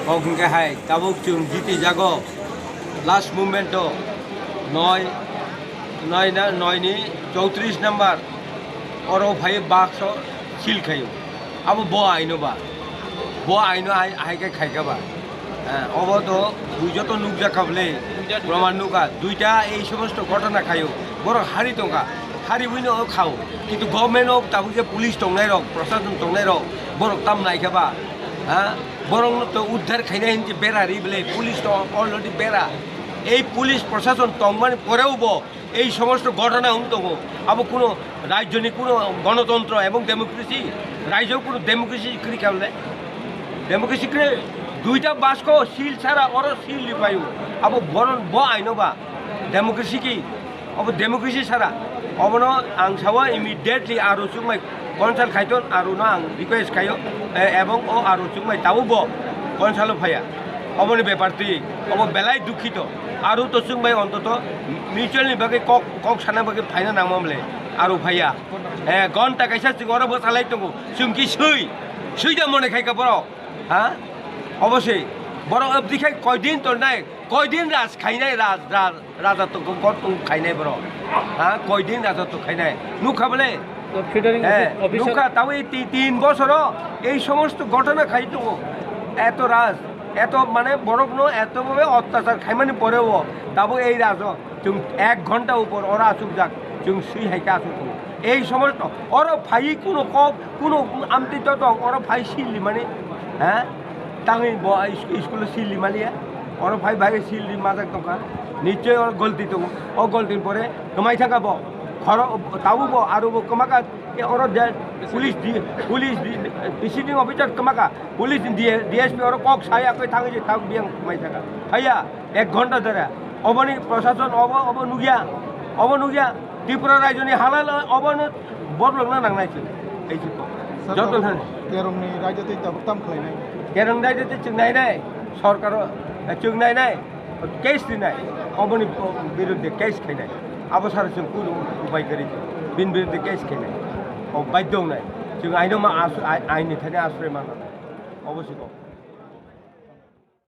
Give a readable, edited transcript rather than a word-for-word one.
kongke hai tabuk chung jiti jago last movement to 9 ni 34 number oro bhai bakso sil khayo abo bo aino ai ke khai ka ba of তো দুইজত nook দেখাবলে প্রমাণ নুকা দুইটা এই সমস্ত ঘটনা খাইও বড় হারি টঙ্কা হারি বুঝনো খাও কিন্তু গভর্নমেন্ট হোক তাবো যে পুলিশ টংনাই রক প্রশাসন টংনাই রক বড় তাম নাইখাবা হ্যাঁ বরং তো উদ্ধার খাইনাই হিনছে বেড়া রিবলে পুলিশ তো অলরেডি বেড়া এই পুলিশ প্রশাসন টংমান পরেও এই সমস্ত ঘটনা হুমতব আবো কোনো রাজনীতি কোনো গণতন্ত্র এবং ডেমোক্রেসি রাজ্যেও কোনো ডেমোক্রেসি করি খাবলে ডেমোক্রেসি করে দুইটা বাসকো সিল ছাড়া ওরা সিল লিপায়ু আবো বরং আইনবা ডেমোক্রেসি কি अब डेमोक्रेसी सारा अब न आं सावा इमिडिएटली आरो सुमाय कनसाल खायतन आरो न आं रिक्वेस्ट खायो एवं ओ आरो सुमाय ताबो कनसाल फाया अब नि बेपारती अब बेलाय दुखित आरो तो सुमाय अंतत म्यूचुअलनि बागे कक साना बागे फायना नाममले आरो फाया घंटा कैसा सिंगर बसालाय दङ सुंकी सुइदा मने खायका बर हा अवश्य বড় অবদিখাই কয়দিন তোর নাই কয়দিন রাজ খাইনাই রাজত্ব গত খাইনাই বড় হ্যাঁ কয়দিন রাজত্ব খাইনাই নুখাবলে নুখা তাও এই 3 বছর এই সমস্ত ঘটনা খাইতো এত রাজ এত মানে বরফ ন এতভাবে অত্যাচার খাইমানি পরেও তাবো এই রাজ তুমি 1 ঘন্টা উপর ওরা আসুক যাক তুমি সুই হাইকা আসুক এই সমস্ত ওরা ভাই কোনো কোনো আমতি তো ওরা ভাই সিলি মানে হ্যাঁ तांगी स्कूल सिल मालिया और भाई भाई सिल माजा टका निश्चय और गलती तो और गलती परे कमाई थाकाब खर ताबुब और कमाका और पुलिस डिसिप्लिन अफिसार कमाका पुलिस डीएसपी और कक साया थांगे थाक बियां कमाई थाका भैया 1 घंटा धरे अबनी प्रशासन अब नुगिया त्रिपुरा रायजोनि हालाल अबनो बदलना नांनायसो एइखौ जतन होन केरमनि रायजोते दाबताम खालायनाय केरम रायजोते चुंनायनाय सरकार चुंनायनाय केस दिनाय अबनि बिरुद्धे केस खायनाय अब सारजों कुनु उपाय करि बिन बिरुद्धे केस खायनाय बाध्य होनाय जों आइनो मा आइननि थाखाय आश्रय माननाय अबश्य